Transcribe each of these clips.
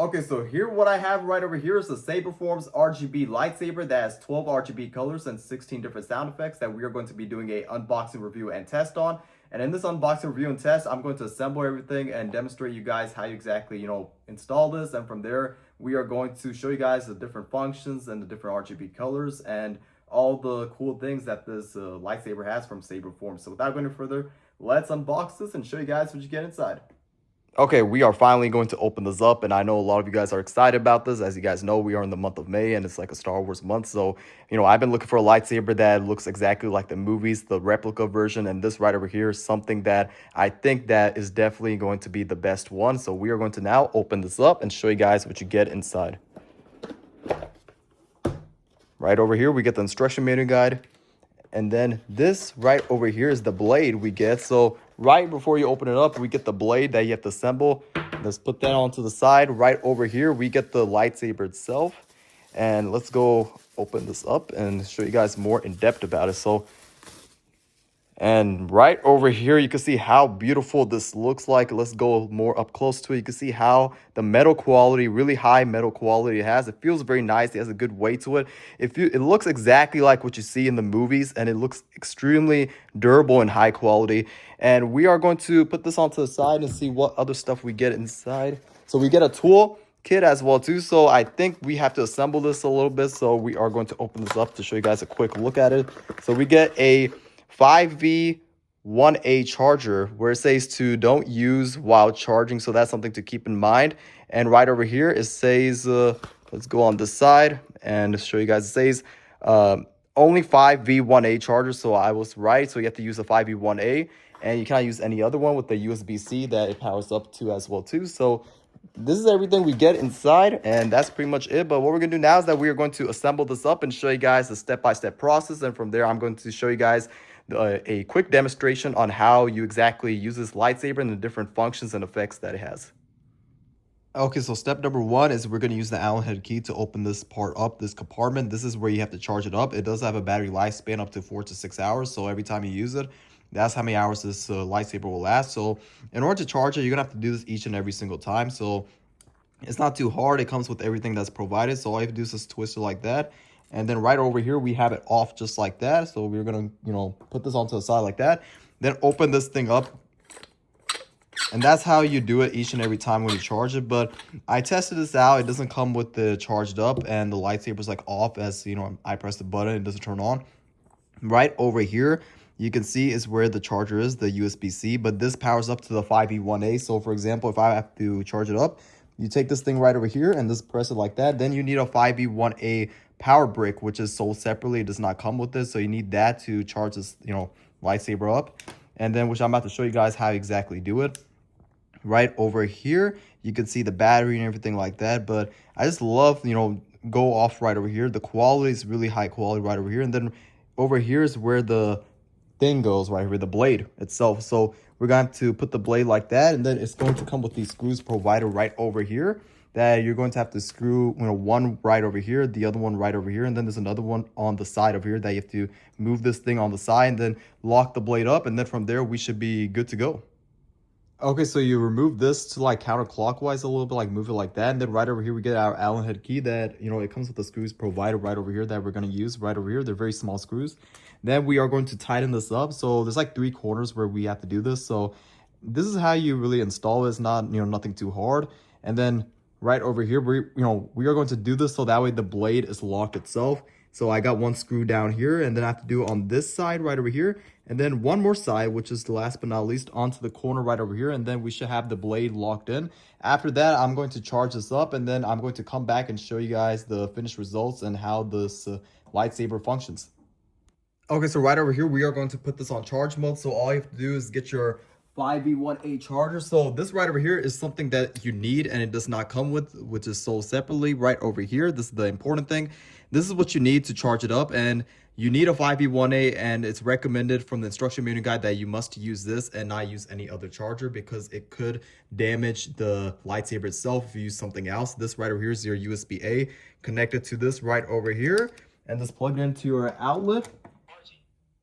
Okay, so here what I have right over here is the Saberforms RGB Lightsaber that has 12 RGB colors and 16 different sound effects that we are going to be doing a unboxing review and test on. And in this unboxing review and test, I'm going to assemble everything and demonstrate you guys how you exactly, install this. And from there, we are going to show you guys the different functions and the different RGB colors and all the cool things that this lightsaber has from Saberforms. So without going any further, let's unbox this and show you guys what you get inside. Okay, we are finally going to open this up, and I know a lot of you guys are excited about this. As you guys know, we are in the month of May, and it's like a Star Wars month. So, I've been looking for a lightsaber that looks exactly like the movies, the replica version, and this right over here is something that I think that is definitely going to be the best one. So we are going to now open this up and show you guys what you get inside. Right over here, we get the instruction manual guide. And then this right over here is the blade we get. So right before you open it up, we get the blade that you have to assemble. Let's put that onto the side. Right over here, we get the lightsaber itself. And let's go open this up and show you guys more in depth about it. And right over here, you can see how beautiful this looks like. Let's go more up close to it. You can see how the metal quality, really high metal quality it has. It feels very nice. It has a good weight to it. It looks exactly like what you see in the movies, and it looks extremely durable and high quality. And we are going to put this onto the side and see what other stuff we get inside. So we get a tool kit as well too. So I think we have to assemble this a little bit. So we are going to open this up to show you guys a quick look at it. So we get a 5V1A charger where it says to don't use while charging, so that's something to keep in mind. And right over here it says let's go on this side and show you guys. It says only 5V1A charger, so I was right. So you have to use a 5V1A, and you cannot use any other one with the USB-C that it powers up to as well too. So this is everything we get inside, and that's pretty much it. But what we're going to do now is that we are going to assemble this up and show you guys the step-by-step process. And from there, I'm going to show you guys a quick demonstration on how you exactly use this lightsaber and the different functions and effects that it has. Okay, so step number one is we're going to use the Allen head key to open this part up, this compartment. This is where you have to charge it up. It does have a battery lifespan up to 4 to 6 hours. So every time you use it, that's how many hours this lightsaber will last. So in order to charge it, you're going to have to do this each and every single time. So it's not too hard. It comes with everything that's provided. So all you have to do is just twist it like that. And then right over here, we have it off just like that. So we're going to, put this onto the side like that. Then open this thing up. And that's how you do it each and every time when you charge it. But I tested this out. It doesn't come with the charged up, and the lightsaber's like off as, I press the button. It doesn't turn on. Right over here, you can see is where the charger is, the USB-C. But this powers up to the 5V1A. So for example, if I have to charge it up, you take this thing right over here and just press it like that. Then you need a 5V1A power brick, which is sold separately. It does not come with this, so you need that to charge this lightsaber up. And then, which I'm about to show you guys how to exactly do it. Right over here, you can see the battery and everything like that. But I just love, go off right over here. The quality is really high quality right over here. And then over here is where the thing goes, right here, the blade itself. So we're going to put the blade like that, and then it's going to come with these screws provided right over here that you're going to have to screw, one right over here, the other one right over here, and then there's another one on the side over here that you have to move this thing on the side and then lock the blade up, and then from there we should be good to go. Okay, so you remove this to like counterclockwise a little bit, like move it like that, and then right over here we get our Allen head key that it comes with the screws provided right over here that we're going to use right over here. They're very small screws. Then we are going to tighten this up. So there's like 3 corners where we have to do this. So this is how you really install it. It's not nothing too hard. And then right over here we are going to do this so that way the blade is locked itself. So I got 1 screw down here, and then I have to do it on this side right over here, and then one more side, which is the last but not least, onto the corner right over here, and then we should have the blade locked in. After that, I'm going to charge this up, and then I'm going to come back and show you guys the finished results and how this lightsaber functions. Okay, so right over here, we are going to put this on charge mode. So all you have to do is get your 5V1A charger. So this right over here is something that you need, and it does not come with, which is sold separately right over here. This is the important thing. This is what you need to charge it up, and you need a 5V1A, and it's recommended from the instruction manual guide that you must use this and not use any other charger because it could damage the lightsaber itself if you use something else. This right over here is your USB-A connected to this right over here, and just plug it into your outlet.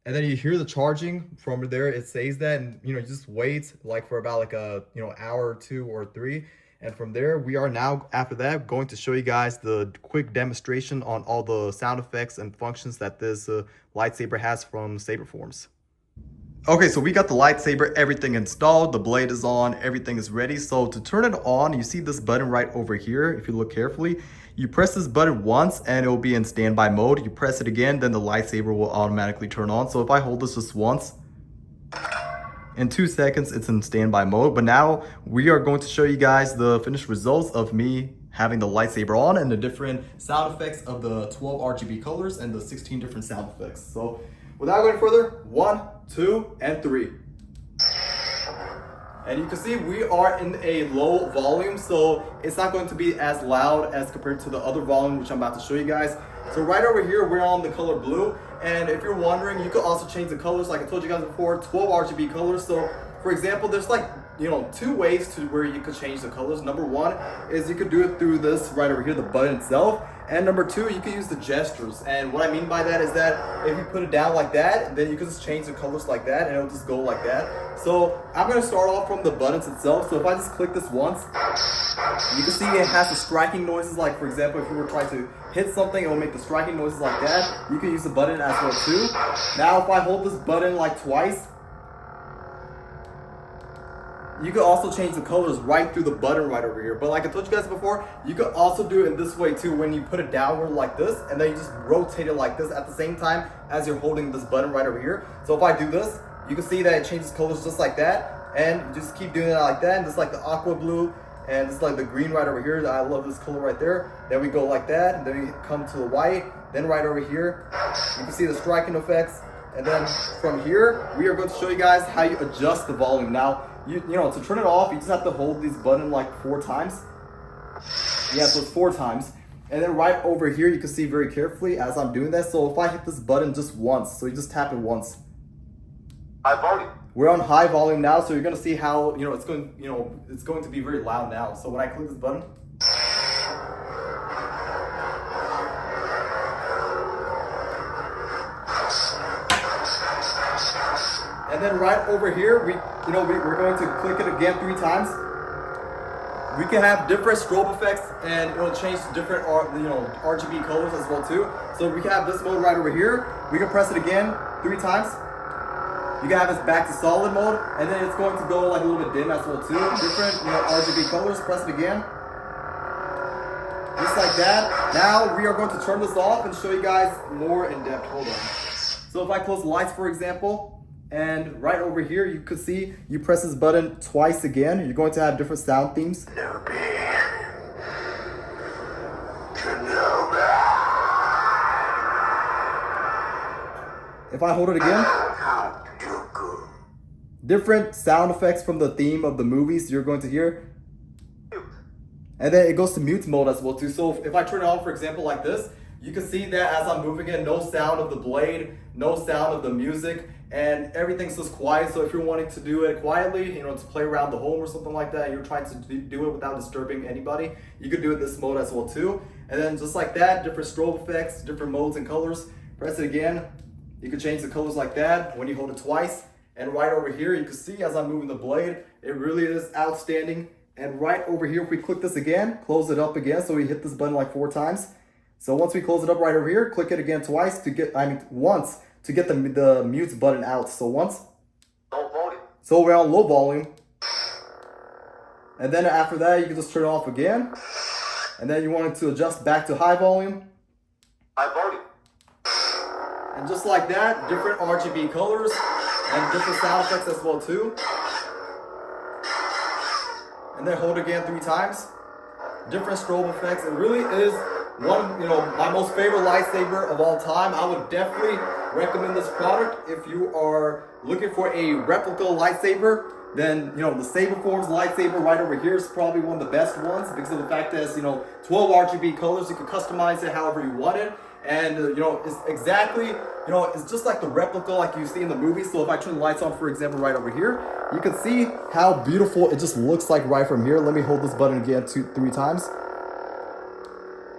And then you hear the charging from there. It says that, and you just wait like for about like a hour or 2 or 3. And from there, we are now, after that, going to show you guys the quick demonstration on all the sound effects and functions that this lightsaber has from Saberforms. Okay, so we got the lightsaber, everything installed, the blade is on, everything is ready. So to turn it on, you see this button right over here. If you look carefully, you press this button once and it will be in standby mode. You press it again, then the lightsaber will automatically turn on. So if I hold this just once, in 2 seconds, it's in standby mode. But now we are going to show you guys the finished results of me having the lightsaber on and the different sound effects of the 12 RGB colors and the 16 different sound effects. So without going further, 1, 2, and 3. And you can see we are in a low volume, so it's not going to be as loud as compared to the other volume, which I'm about to show you guys. So right over here, we're on the color blue. And if you're wondering, you could also change the colors. Like I told you guys before, 12 RGB colors. So for example, there's like, 2 ways to where you could change the colors. Number 1 is you could do it through this right over here, the button itself. And number 2, you can use the gestures. And what I mean by that is that if you put it down like that, then you can just change the colors like that and it'll just go like that. So I'm gonna start off from the buttons itself. So if I just click this once, you can see it has the striking noises. Like for example, if you were trying to hit something, it will make the striking noises like that. You can use the button as well too. Now if I hold this button like twice, you could also change the colors right through the button right over here. But like I told you guys before, you could also do it in this way too, when you put it downward like this, and then you just rotate it like this at the same time as you're holding this button right over here. So if I do this, you can see that it changes colors just like that, and you just keep doing it like that. And just like the aqua blue, and it's like the green right over here. I love this color right there. Then we go like that, and then we come to the white. Then right over here, you can see the striking effects. And then from here, we are going to show you guys how you adjust the volume. Now, to turn it off, you just have to hold this button like 4 times. Yeah, so it's 4 times. And then right over here, you can see very carefully as I'm doing that. So if I hit this button just once, so you just tap it once. High volume. We're on high volume now, so you're gonna see how it's going. It's going to be very loud now. So when I click this button. And then right over here, we're going to click it again 3 times. We can have different strobe effects, and it'll change to different RGB colors as well too. So we can have this mode right over here. We can press it again 3 times. You can have this back to solid mode, and then it's going to go like a little bit dim as well too. Different RGB colors. Press it again, just like that. Now we are going to turn this off and show you guys more in depth. Hold on. So if I close the lights, for example. And right over here, you could see you press this button twice again. You're going to have different sound themes. If I hold it again, different sound effects from the theme of the movies you're going to hear. And then it goes to mute mode as well too. So if I turn it on, for example, like this, you can see that as I'm moving it, no sound of the blade, no sound of the music, and everything's just quiet. So if you're wanting to do it quietly, to play around the home or something like that, you're trying to do it without disturbing anybody, you could do it this mode as well too. And then just like that, different strobe effects, different modes and colors. Press it again, you can change the colors like that when you hold it twice. And right over here, you can see as I'm moving the blade, it really is outstanding. And right over here, if we click this again, close it up again, so we hit this button like 4 times. So once we close it up right over here, click it again once to get the mute button out. So once. Low volume. So we're on low volume. And then after that, you can just turn it off again. And then you want it to adjust back to high volume. High volume. And just like that, different RGB colors and different sound effects as well too. And then hold again 3 times. Different strobe effects. It really is my most favorite lightsaber of all time. I would definitely recommend this product if you are looking for a replica lightsaber. Then the Saberforms lightsaber right over here is probably one of the best ones because of the fact that it's 12 RGB colors. You can customize it however you want it. And it's exactly, it's just like the replica like you see in the movies. So if I turn the lights on, for example, right over here, you can see how beautiful it just looks like right from here. Let me hold this button again 2-3 times.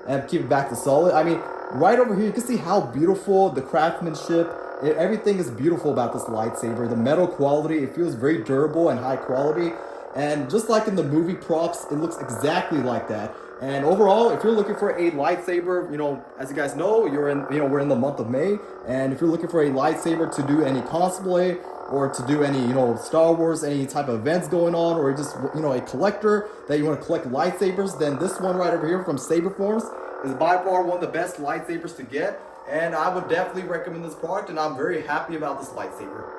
And keep it back to solid. I mean, right over here, you can see how beautiful the craftsmanship Everything is beautiful about this lightsaber. The metal quality, it feels very durable and high quality. And just like in the movie props, it looks exactly like that. And overall, if you're looking for a lightsaber, as you guys know, we're in the month of May. And if you're looking for a lightsaber to do any cosplay or to do any, Star Wars, any type of events going on, or just, a collector that you want to collect lightsabers, then this one right over here from Saberforms is by far one of the best lightsabers to get. And I would definitely recommend this product, and I'm very happy about this lightsaber.